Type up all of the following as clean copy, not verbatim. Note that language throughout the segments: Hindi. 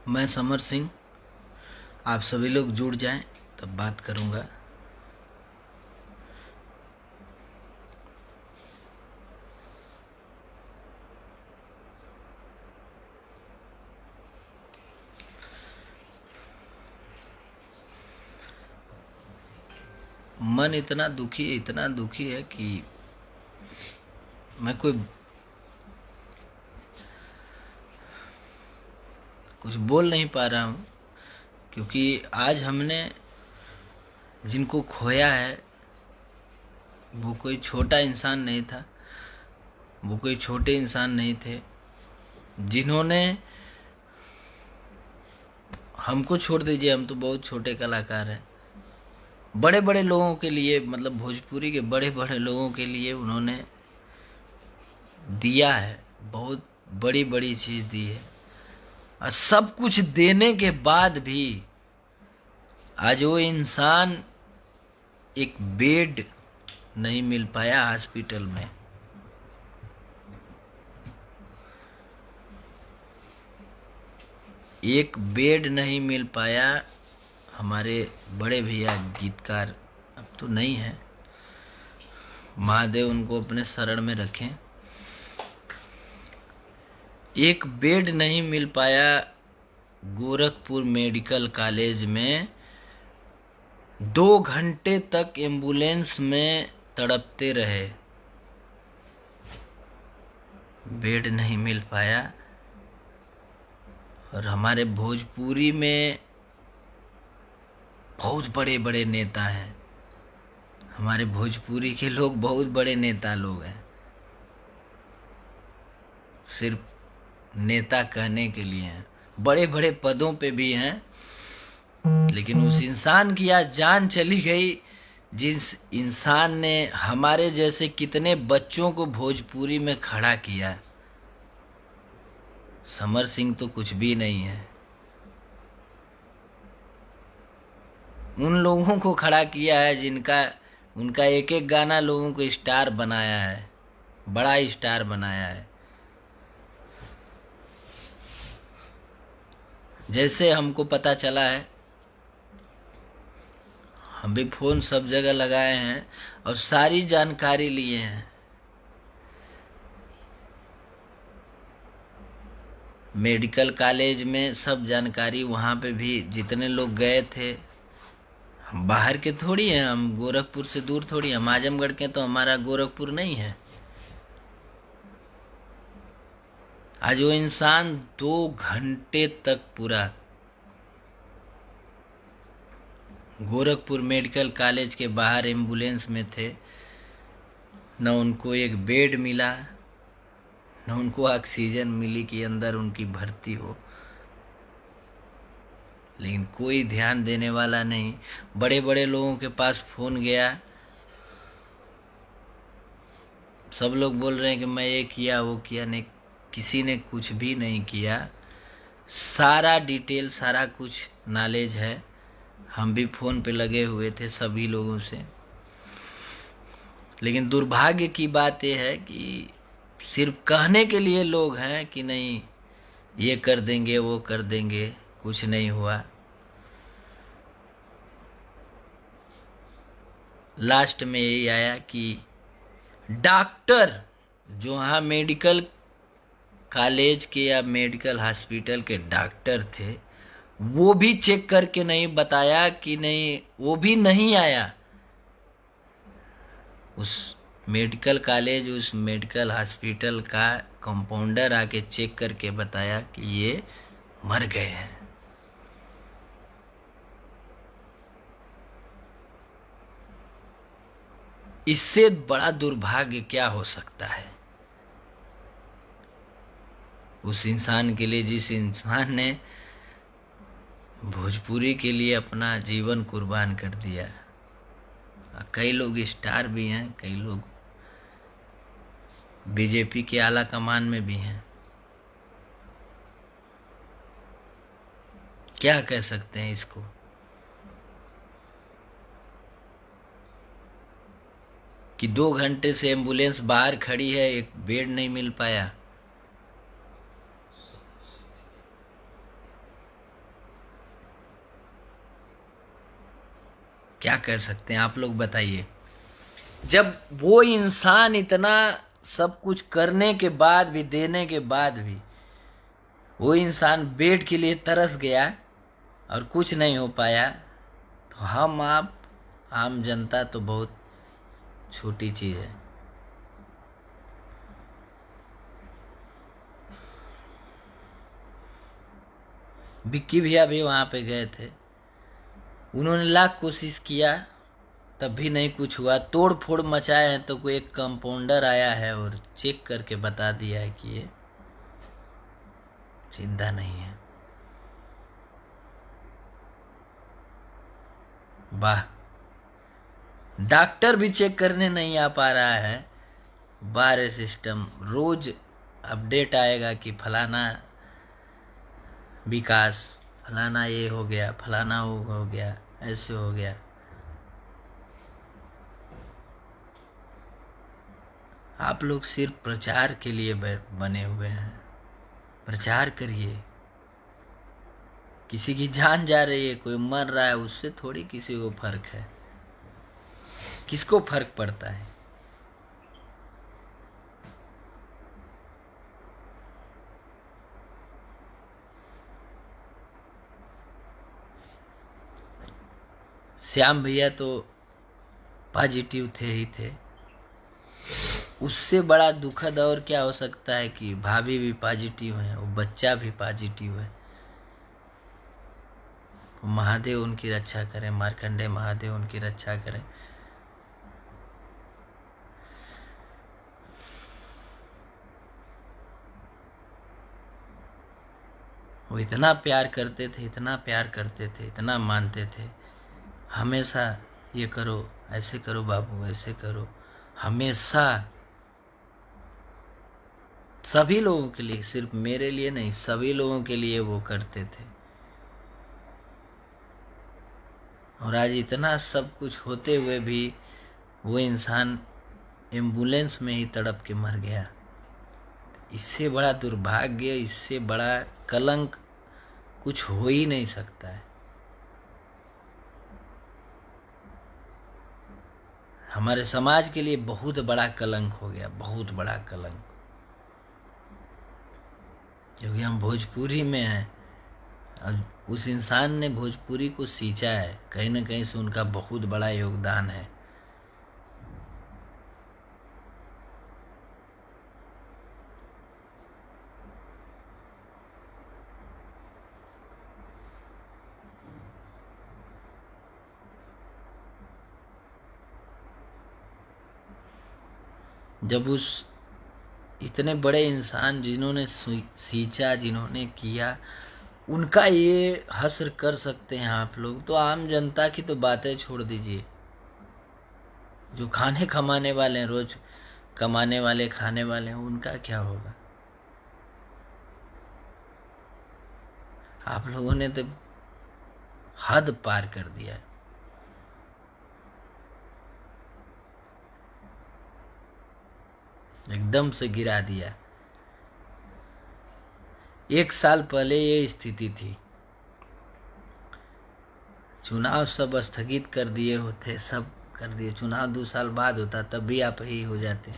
मैं समर सिंह। आप सभी लोग जुड़ जाएं तब बात करूंगा। मन इतना दुखी है कि मैं कुछ बोल नहीं पा रहा हूँ, क्योंकि आज हमने जिनको खोया है वो कोई छोटा इंसान नहीं था, वो कोई छोटे इंसान नहीं थे। जिन्होंने हमको छोड़ दीजिए, हम तो बहुत छोटे कलाकार हैं। बड़े बड़े लोगों के लिए, मतलब भोजपुरी के बड़े बड़े लोगों के लिए उन्होंने दिया है, बहुत बड़ी बड़ी चीज़ दी है। और सब कुछ देने के बाद भी आज वो इंसान एक बेड नहीं मिल पाया हॉस्पिटल में। एक बेड नहीं मिल पाया। हमारे बड़े भैया गीतकार अब तो नहीं है, महादेव उनको अपने शरण में रखें। एक बेड नहीं मिल पाया गोरखपुर मेडिकल कॉलेज में। 2 घंटे तक एम्बुलेंस में तड़पते रहे, बेड नहीं मिल पाया। और हमारे भोजपुरी में बहुत बड़े बड़े नेता हैं, हमारे भोजपुरी के लोग बहुत बड़े नेता लोग हैं, सिर्फ नेता कहने के लिए हैं, बड़े बड़े पदों पे भी हैं। लेकिन उस इंसान की आज जान चली गई, जिस इंसान ने हमारे जैसे कितने बच्चों को भोजपुरी में खड़ा किया। समर सिंह तो कुछ भी नहीं है। उन लोगों को खड़ा किया है जिनका उनका एक एक गाना लोगों को स्टार बनाया है, बड़ा स्टार बनाया है। जैसे हमको पता चला है, हम भी फोन सब जगह लगाए हैं और सारी जानकारी लिए हैं। मेडिकल कॉलेज में सब जानकारी, वहाँ पे भी जितने लोग गए थे, हम बाहर के थोड़ी हैं, हम गोरखपुर से दूर थोड़ी, हम आजमगढ़ के, तो हमारा गोरखपुर नहीं है। आज वो इंसान 2 घंटे तक पूरा गोरखपुर मेडिकल कॉलेज के बाहर एम्बुलेंस में थे। न उनको एक बेड मिला, न उनको ऑक्सीजन मिली कि अंदर उनकी भर्ती हो। लेकिन कोई ध्यान देने वाला नहीं। बड़े बड़े लोगों के पास फोन गया, सब लोग बोल रहे हैं कि मैं ये किया वो किया, नहीं, किसी ने कुछ भी नहीं किया। सारा डिटेल, सारा कुछ नॉलेज है। हम भी फोन पे लगे हुए थे सभी लोगों से। लेकिन दुर्भाग्य की बात यह है कि सिर्फ कहने के लिए लोग हैं कि नहीं ये कर देंगे वो कर देंगे, कुछ नहीं हुआ। लास्ट में यही आया कि डॉक्टर जो यहाँ मेडिकल कॉलेज के या मेडिकल हॉस्पिटल के डॉक्टर थे, वो भी चेक करके नहीं बताया कि नहीं, वो भी नहीं आया। उस मेडिकल कॉलेज, उस मेडिकल हॉस्पिटल का कंपाउंडर आके चेक करके बताया कि ये मर गए हैं। इससे बड़ा दुर्भाग्य क्या हो सकता है उस इंसान के लिए, जिस इंसान ने भोजपुरी के लिए अपना जीवन कुर्बान कर दिया। कई लोग स्टार भी हैं, कई लोग बीजेपी के आला कमान में भी हैं। क्या कह सकते हैं इसको? कि 2 घंटे से एम्बुलेंस बाहर खड़ी है, एक बेड नहीं मिल पाया। क्या कर सकते हैं आप लोग बताइए। जब वो इंसान इतना सब कुछ करने के बाद भी, देने के बाद भी, वो इंसान बेड के लिए तरस गया और कुछ नहीं हो पाया, तो हम आप आम जनता तो बहुत छोटी चीज है। विक्की भैया भी वहां पे गए थे, उन्होंने लाख कोशिश किया तब भी नहीं कुछ हुआ। तोड़ फोड़ मचाए हैं तो कोई एक कंपाउंडर आया है और चेक करके बता दिया है कि ये जिंदा नहीं है। वाह, डॉक्टर भी चेक करने नहीं आ पा रहा है। बार सिस्टम रोज अपडेट आएगा कि फलाना विकास, फलाना ये हो गया, फलाना वो हो गया, ऐसे हो गया। आप लोग सिर्फ प्रचार के लिए बने हुए हैं। प्रचार करिए। किसी की जान जा रही है, कोई मर रहा है, उससे थोड़ी किसी को फर्क है। किसको फर्क पड़ता है? श्याम भैया तो पॉजिटिव थे ही थे। उससे बड़ा दुखद और क्या हो सकता है कि भाभी भी पॉजिटिव है, वो बच्चा भी पॉजिटिव है। महादेव उनकी रक्षा करें, मार्कंडे महादेव उनकी रक्षा करें। वो इतना प्यार करते थे, इतना प्यार करते थे, इतना मानते थे। हमेशा ये करो, ऐसे करो बाबू, ऐसे करो, हमेशा सभी लोगों के लिए, सिर्फ मेरे लिए नहीं, सभी लोगों के लिए वो करते थे। और आज इतना सब कुछ होते हुए भी वो इंसान एम्बुलेंस में ही तड़प के मर गया। इससे बड़ा दुर्भाग्य, इससे बड़ा कलंक कुछ हो ही नहीं सकता है। हमारे समाज के लिए बहुत बड़ा कलंक हो गया, बहुत बड़ा कलंक। क्योंकि हम भोजपुरी में हैं और उस इंसान ने भोजपुरी को सींचा है, कहीं ना कहीं से उनका बहुत बड़ा योगदान है। जब उस इतने बड़े इंसान जिन्होंने सींचा, जिन्होंने किया, उनका ये हश्र कर सकते हैं आप लोग, तो आम जनता की तो बातें छोड़ दीजिए। जो खाने कमाने वाले हैं, रोज कमाने वाले, खाने वाले हैं, उनका क्या होगा? आप लोगों ने तो हद पार कर दिया है। एकदम से गिरा दिया। 1 साल पहले ये स्थिति थी, चुनाव सब स्थगित कर दिए होते, सब कर दिए। चुनाव 2 साल बाद होता तब भी आप ही हो जाते,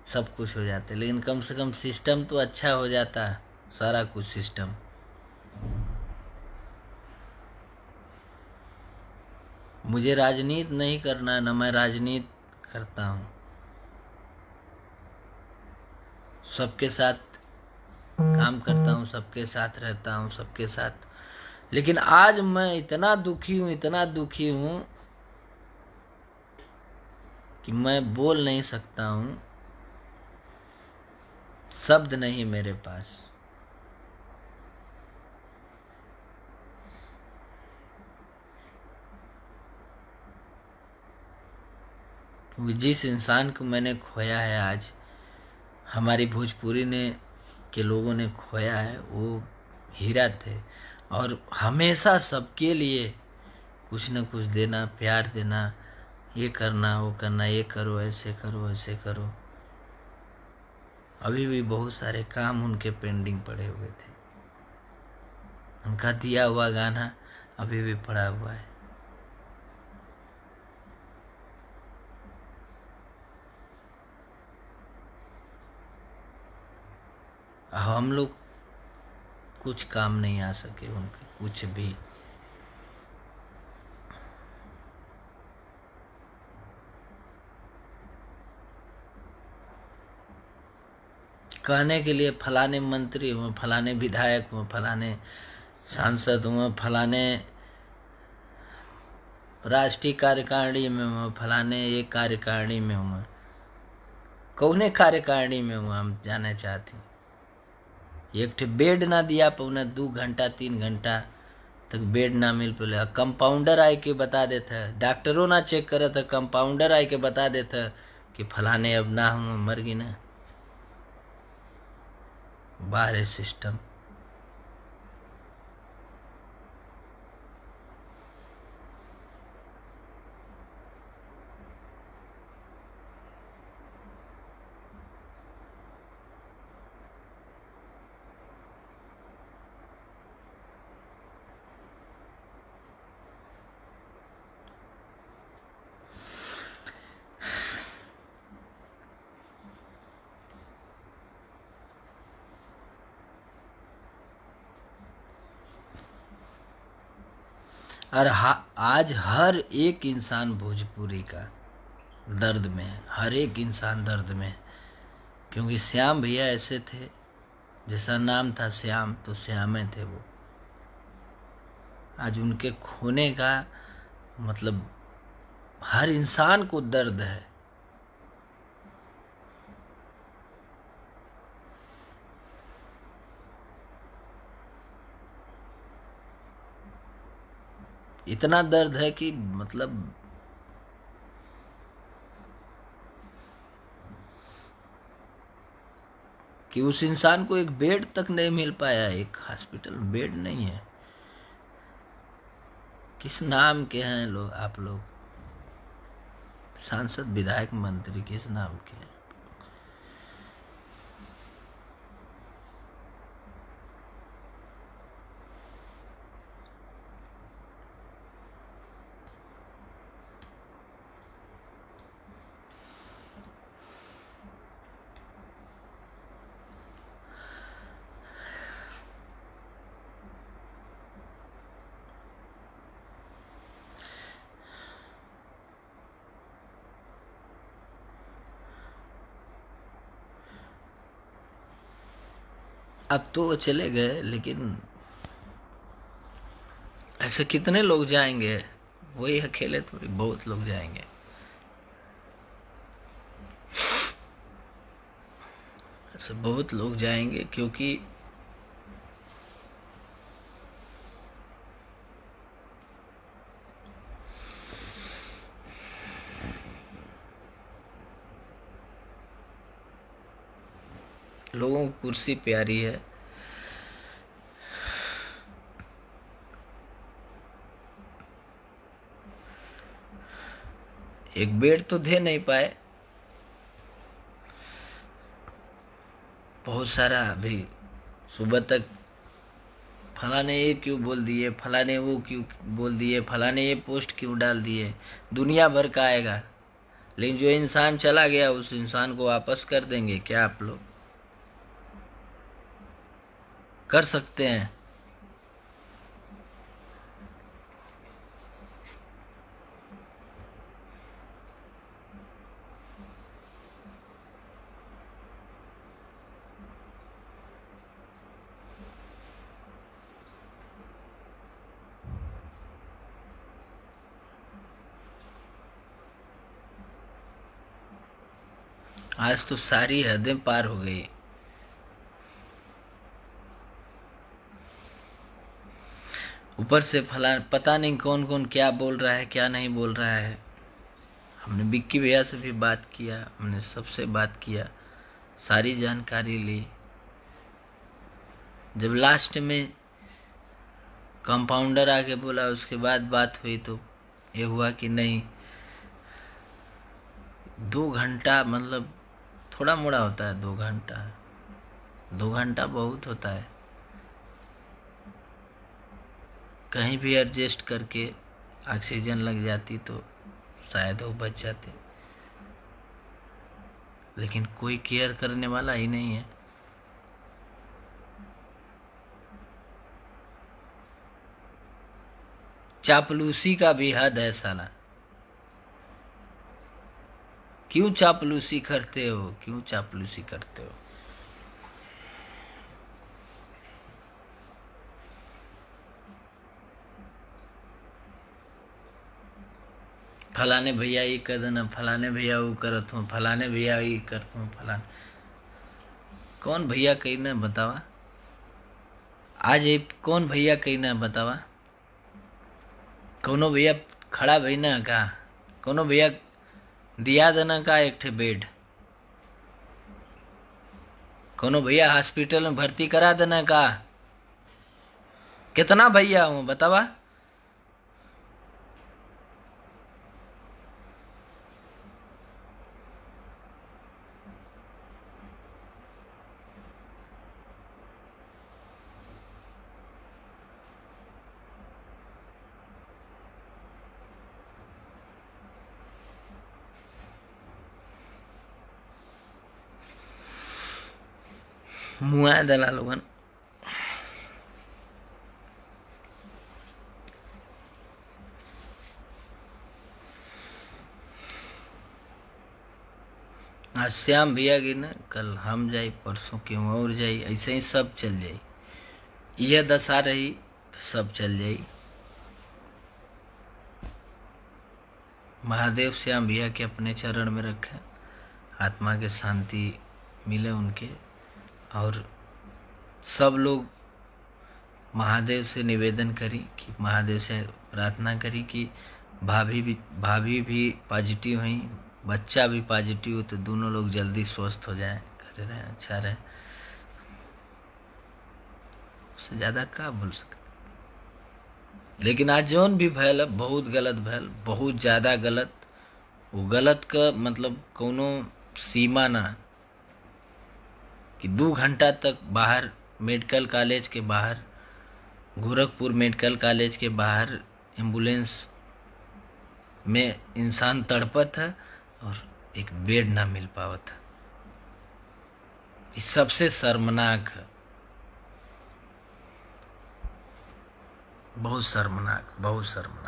सब कुछ हो जाते, लेकिन कम से कम सिस्टम तो अच्छा हो जाता, सारा कुछ सिस्टम। मुझे राजनीति नहीं करना, न मैं राजनीति करता हूँ। सबके साथ काम करता हूँ, सबके साथ रहता हूँ, सबके साथ। लेकिन आज मैं इतना दुखी हूँ, इतना दुखी हूँ कि मैं बोल नहीं सकता हूँ, शब्द नहीं मेरे पास। जिस इंसान को मैंने खोया है आज, हमारी भोजपुरी ने के लोगों ने खोया है, वो हीरा थे। और हमेशा सबके लिए कुछ न कुछ देना, प्यार देना, ये करना, वो करना, ये करो, ऐसे करो, ऐसे करो। अभी भी बहुत सारे काम उनके पेंडिंग पड़े हुए थे। उनका दिया हुआ गाना अभी भी पड़ा हुआ है। हम लोग कुछ काम नहीं आ सके उनके, कुछ भी। कहने के लिए फलाने मंत्री हुए, फलाने विधायक हुए, फलाने सांसद हुए, फलाने राष्ट्रीय कार्यकारिणी में हुए, फलाने एक कार्यकारिणी में हुए, कौने कार्यकारिणी में हुआ हम जानना चाहते हैं। एक ठे बेड ना दिया पौने 2 घंटा 3 घंटा तक बेड ना मिल पाले। कंपाउंडर आए के बता देता है, डॉक्टरों ना चेक करे था, कंपाउंडर आए के बता देता कि फलाने अब ना हूँ, मर गई ना। बाहर है सिस्टम। और आज हर एक इंसान भोजपुरी का दर्द में है, हर एक इंसान दर्द में है। क्योंकि श्याम भैया ऐसे थे, जैसा नाम था श्याम, तो श्यामे थे वो। आज उनके खोने का मतलब हर इंसान को दर्द है। इतना दर्द है कि मतलब कि उस इंसान को एक बेड तक नहीं मिल पाया, एक हॉस्पिटल में बेड नहीं है। किस नाम के हैं लोग आप लोग? सांसद विधायक मंत्री किस नाम के हैं? अब तो वो चले गए, लेकिन ऐसे कितने लोग जाएंगे? वही अकेले थोड़ी, बहुत लोग जाएंगे। ऐसे बहुत लोग जाएंगे, क्योंकि लोगों को कुर्सी प्यारी है। एक बेड तो दे नहीं पाए। बहुत सारा अभी सुबह तक फलाने ये क्यों बोल दिए, फलाने वो क्यों बोल दिए, फलाने ये पोस्ट क्यों डाल दिए, दुनिया भर का आएगा। लेकिन जो इंसान चला गया, उस इंसान को वापस कर देंगे क्या आप लोग? कर सकते हैं? आज तो सारी हदें पार हो गई। ऊपर से फला पता नहीं कौन कौन क्या बोल रहा है, क्या नहीं बोल रहा है। हमने बिक्की भैया से भी बात किया, हमने सबसे बात किया, सारी जानकारी ली। जब लास्ट में कंपाउंडर आके बोला, उसके बाद बात हुई, तो ये हुआ कि नहीं, 2 घंटा मतलब थोड़ा मोड़ा होता है। 2 घंटा बहुत होता है। कहीं भी एडजस्ट करके ऑक्सीजन लग जाती तो शायद वो बच जाते, लेकिन कोई केयर करने वाला ही नहीं है। चापलूसी का भी हद है साला। क्यों चापलूसी करते हो, क्यों चापलूसी करते हो? फलाने भैया ये कर देना, फलाने भैया वो करत हूँ, फलाने भैया ये करता हूँ, फलाने कौन भैया कही ना बतावा? आज ये कौन भैया कही ना बतावा? कोनो भैया खड़ा भई ना का? कोनो भैया दिया देना का एक ठे बेड? कोनो भैया हॉस्पिटल में भर्ती करा देना का? कितना भैया हूँ बतावा? मुआ दला लोगन। आज श्याम भैया की ना, कल हम जाई, परसों क्यों और जाई, ऐसे ही सब चल जाई। यह दशा रही तो सब चल जाई। महादेव श्याम भैया के अपने चरण में रखे, आत्मा के शांति मिले उनके। और सब लोग महादेव से निवेदन करी कि महादेव से प्रार्थना करी कि भाभी भी पॉजिटिव हुई, बच्चा भी पॉजिटिव हो, तो दोनों लोग जल्दी स्वस्थ हो जाए, करे रहे, अच्छा रहे। उससे ज़्यादा क्या बोल सकते। लेकिन आज जौन भी भैल बहुत गलत भैल, बहुत ज़्यादा गलत। वो गलत का मतलब कोनो सीमा ना कि 2 घंटा तक बाहर मेडिकल कॉलेज के बाहर, गोरखपुर मेडिकल कॉलेज के बाहर एम्बुलेंस में इंसान तड़पत है और एक बेड ना मिल पावत है। ये सबसे शर्मनाक है, बहुत शर्मनाक, बहुत शर्मनाक।